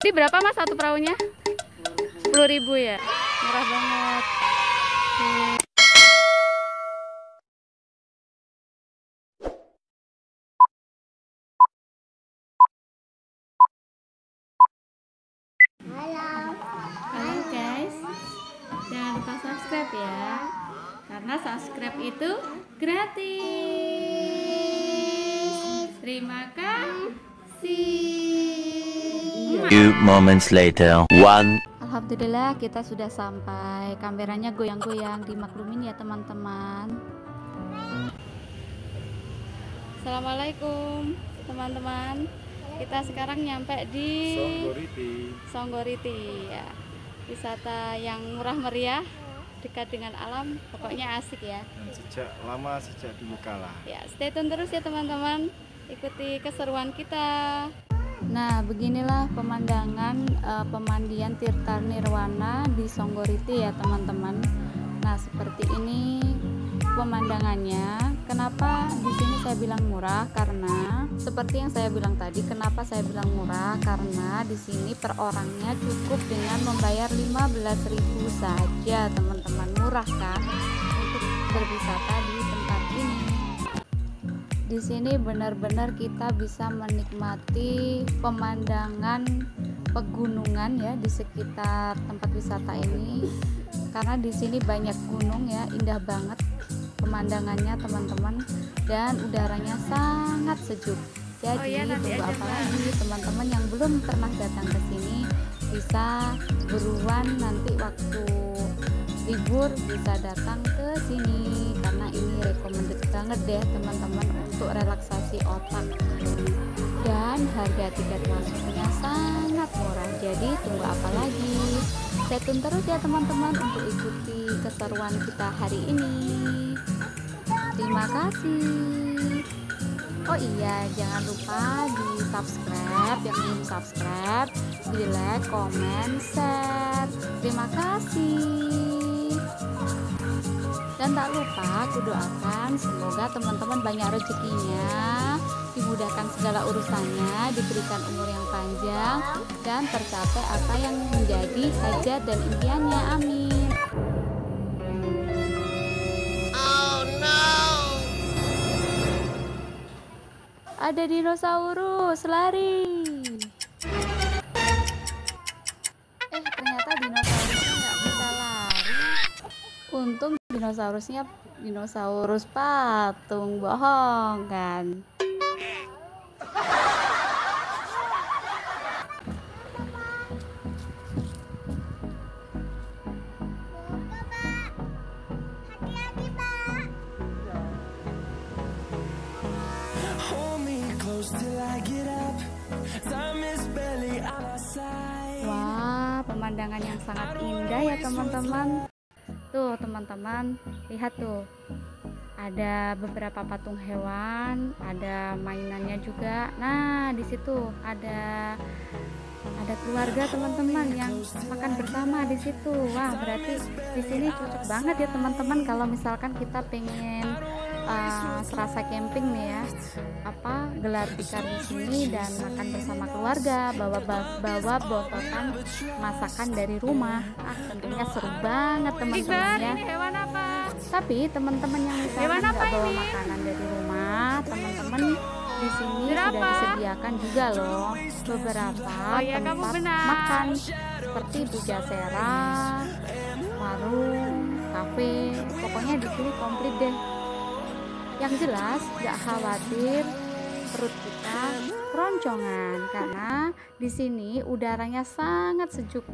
Ini berapa mas satu perahunya? 10.000 ya? Murah banget. Halo guys, jangan lupa subscribe ya, karena subscribe itu gratis. Terima kasih. Few moments later. Alhamdulillah kita sudah sampai. Kameranya goyang-goyang, dimaklumin ya teman-teman. Assalamualaikum teman-teman. Kita sekarang nyampe di Songgoriti ya. Wisata yang murah meriah, dekat dengan alam, pokoknya asik ya. Sejak dulu kala. Ya, stay tune terus ya teman-teman. Ikuti keseruan kita. Nah, beginilah pemandangan pemandian Tirta Nirwana di Songgoriti ya teman-teman. Nah, seperti ini pemandangannya. Kenapa di sini saya bilang murah? Karena seperti yang saya bilang tadi, kenapa saya bilang murah? Karena di sini per orangnya cukup dengan membayar 15.000 saja, teman-teman. Murah kan untuk berwisata di tempat ini. Di sini benar-benar kita bisa menikmati pemandangan pegunungan ya di sekitar tempat wisata ini. Karena di sini banyak gunung ya, indah banget pemandangannya teman-teman, dan udaranya sangat sejuk. Jadi tunggu apa lagi teman-teman yang belum pernah datang ke sini, bisa buruan nanti waktu libur bisa datang ke sini, karena ini recommended banget deh teman-teman untuk relaksasi otak, dan harga tiket masuknya sangat murah. Jadi tunggu apa lagi, stay tune terus ya teman-teman untuk ikuti keseruan kita hari ini. Terima kasih. Oh iya, jangan lupa di subscribe, yang belum subscribe, di like, komen, share. Terima kasih. Dan tak lupa aku doakan semoga teman-teman banyak rezekinya, dimudahkan segala urusannya, diberikan umur yang panjang, dan tercapai apa yang menjadi hajat dan impiannya. Amin. Ada dinosaurus lari. Ternyata dinosaurusnya nggak bisa lari. Untung dinosaurusnya dinosaurus patung, bohong kan. Wah, pemandangan yang sangat indah ya teman-teman. Tuh teman-teman, lihat tuh. Ada beberapa patung hewan, ada mainannya juga. Nah, di situ ada keluarga teman-teman yang makan bersama di situ. Wah, berarti di sini cocok banget ya teman-teman kalau misalkan kita pengen serasa camping nih ya, gelar tikar di sini dan makan bersama keluarga, bawa botolan masakan dari rumah. Tentunya seru banget teman-teman ya. Hewan apa? Tapi teman-teman yang misalkan nggak bawa makanan dari rumah, teman-teman di sini sudah disediakan juga loh beberapa tempat makan seperti Pujasera, warung, kafe, pokoknya di sini komplit deh. Yang jelas gak khawatir perut kita keroncongan, karena di sini udaranya sangat sejuk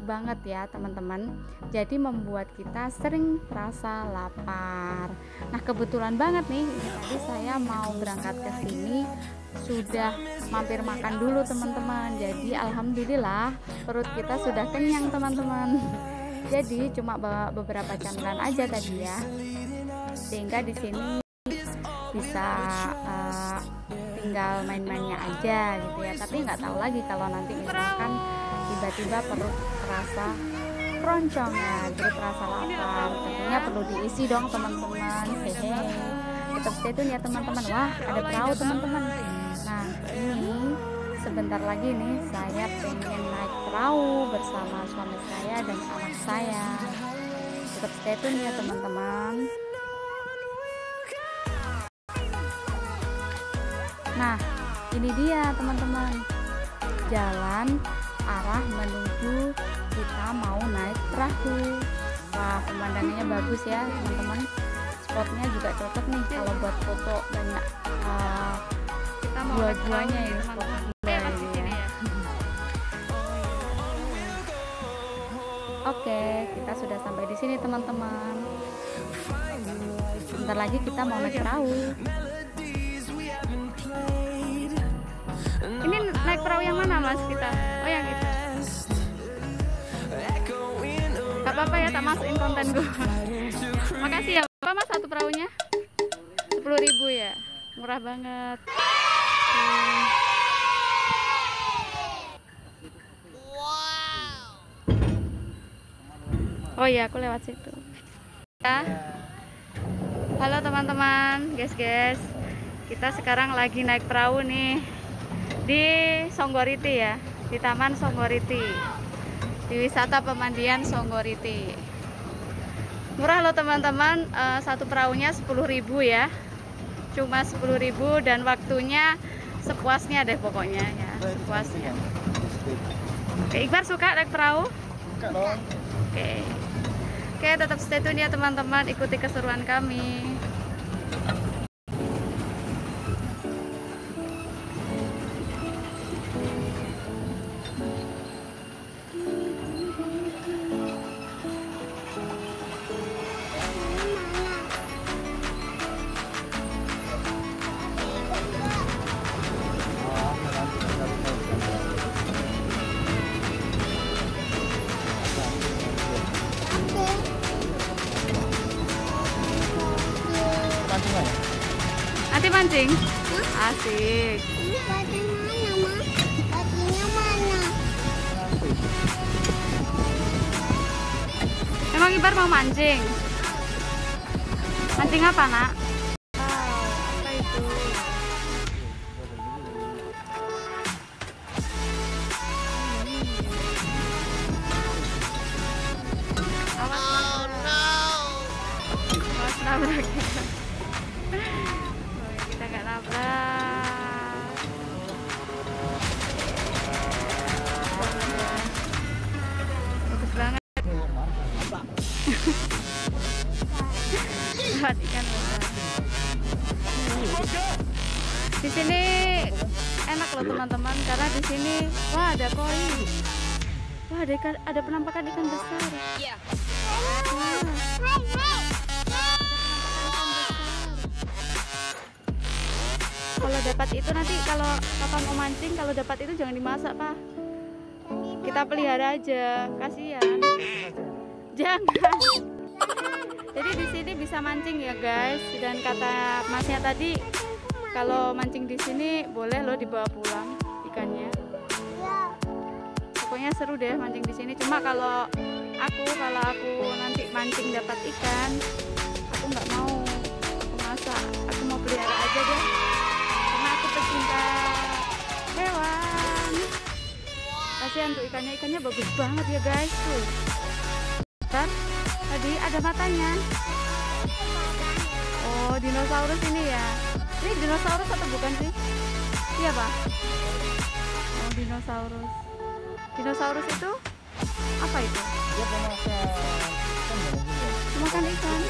banget ya teman-teman. Jadi membuat kita sering rasa lapar. Nah, kebetulan banget nih, tadi saya mau berangkat ke sini sudah mampir makan dulu teman-teman. Jadi alhamdulillah perut kita sudah kenyang teman-teman. Jadi cuma bawa beberapa camilan aja tadi ya, sehingga di sini bisa tinggal main-mainnya aja gitu ya. Tapi nggak tahu lagi kalau nanti misalkan tiba-tiba perut terasa keroncongan, perut terasa lapar, tentunya perlu diisi dong teman-teman. Hehe, tetap stay tune ya teman-teman. Wah, ada perahu teman-teman. Nah, ini sebentar lagi nih saya pengen naik perahu bersama suami saya dan anak saya. Tetap stay tune ya teman-teman. Nah, ini dia teman-teman, jalan arah menuju kita mau naik perahu. Wah, pemandangannya bagus ya teman-teman. Spotnya juga cocok nih kalau buat foto, banyak Kita mau buah-buahnya ya, spot buah pas di ini sini ya. ya. Oke, kita sudah sampai di sini teman-teman. Bentar lagi kita mau naik perahu. Ini naik perahu yang mana Mas kita? Oh yang itu. Gak apa-apa ya, tak masukin konten gue. Makasih ya Bapak Mas, satu perahunya 10.000 ya, murah banget. Oh iya, aku lewat situ ya. Halo teman-teman, guys, kita sekarang lagi naik perahu nih di Songgoriti ya, di Taman Songgoriti, di wisata pemandian Songgoriti. Murah loh teman-teman, satu perahunya 10.000 ya, cuma 10.000 dan waktunya sepuasnya deh pokoknya ya, sepuasnya. Oke, Iqbar suka naik perahu? Suka dong. Oke, tetap stay tune ya teman-teman, ikuti keseruan kami. Nanti mancing? Asik. Ini badan mana, Ma? Badannya mana? Emang Ibar mau mancing? Mancing apa, Nak? Wow, apa itu? Awas nabrak kita. Kita gak nabrak. Bagus banget. Lewat ikan besar. Di sini enak loh teman-teman, karena di sini wah ada koi. Wah, ada penampakan ikan besar. Iya. Kalau dapat itu nanti, kalau kapan mau mancing, kalau dapat itu jangan dimasak, Pak. Kita pelihara aja, kasihan. Jangan. Jadi di sini bisa mancing ya, guys. Dan kata Masnya tadi, kalau mancing di sini boleh loh dibawa pulang ikannya. Pokoknya seru deh mancing di sini. Cuma kalau aku nanti mancing dapat ikan, aku nggak mau aku masak. Aku mau pelihara aja deh. Karena aku pecinta hewan. Kasihan tuh ikannya bagus banget ya, guys. Tuh. Kan tadi ada matanya. Oh, dinosaurus ini ya. Ini dinosaurus atau bukan sih? Iya, Pak. Oh, dinosaurus. Dinosaurus itu apa itu? Dia Makan ikan.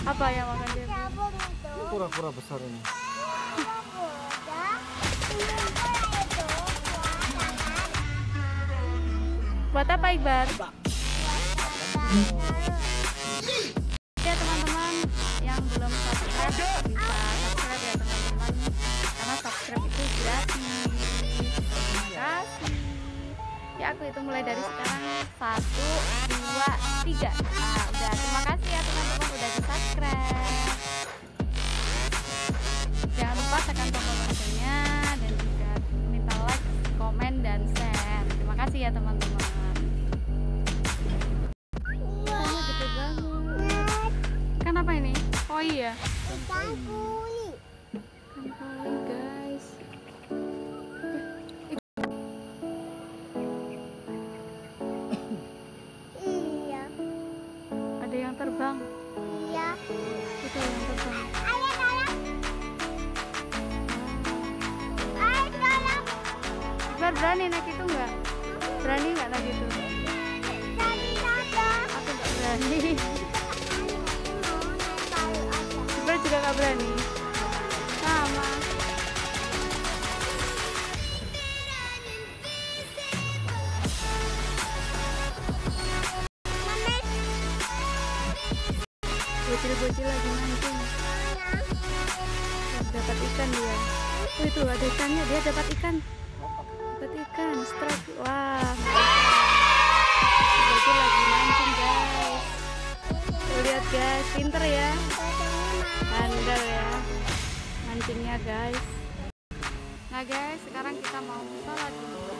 Apa yang makan dia? Kura-kura besar ini. Buat apa, Iqbar? Ya teman-teman yang belum subscribe bisa subscribe ya teman-teman, karena subscribe itu gratis. Terima kasih. Ya aku hitung mulai dari sekarang 1, 2, 3. Nah udah, terima kasih ya teman-teman udah di subscribe. Jangan lupa tekan tombol loncengnya dan juga minta like, komen, dan share. Terima kasih ya teman-teman. Gede banget. Kan apa ini? Oh iya. Ikanku. berani naik itu nggak? Berani nggak naik itu? Aku nggak berani. Sebenarnya juga nggak berani. Sama. Bocil-bocil lagi mancing. Dapat ikan dia. Oh itu ada ikannya, dia dapat ikan. Dapat ikan, strike. Wah. Bocil lagi mancing guys. Tuh, lihat guys, pinter ya. Handal ya. Mancingnya guys. Nah guys, sekarang kita mau sholat dulu.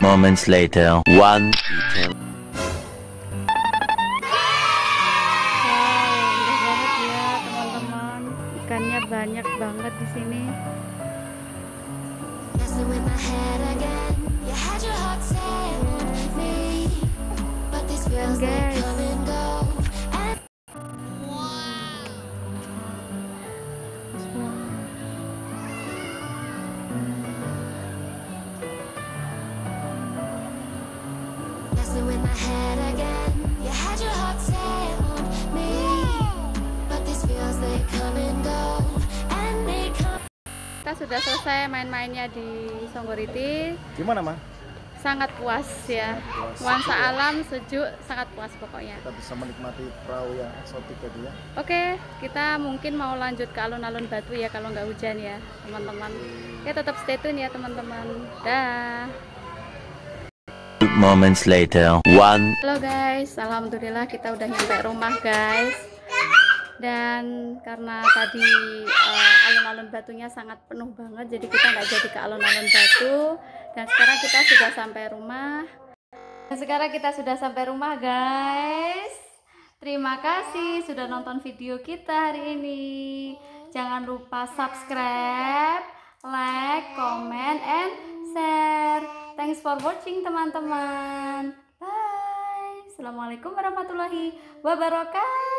Moments later, one eternal. Wow, indah banget ya teman-teman. Ikannya banyak banget di sini. Messing with my head again. You had your heart set on me, but these feels they Guys. come and go. And messing with my head again. You had your heart set on me, but these feels they come and go, and they come. Kita sudah selesai main-mainnya di Songgoriti. Gimana, Ma? Sangat puas ya. Nuansa alam, sejuk, sangat puas pokoknya. Kita bisa menikmati perahu yang eksotik tadi ya. Oke, kita mungkin mau lanjut ke alun-alun Batu ya kalau nggak hujan ya teman-teman. Ya tetap stay tune ya teman-teman. Dah. Moments later, one. Halo guys, alhamdulillah kita udah nyampe rumah guys. Dan karena tadi alun-alun Batunya sangat penuh banget, jadi kita nggak jadi ke alun-alun Batu. Dan sekarang kita sudah sampai rumah. Guys. Terima kasih sudah nonton video kita hari ini. Jangan lupa subscribe, like, comment, and share. Thanks for watching teman-teman. Bye. Assalamualaikum warahmatullahi wabarakatuh.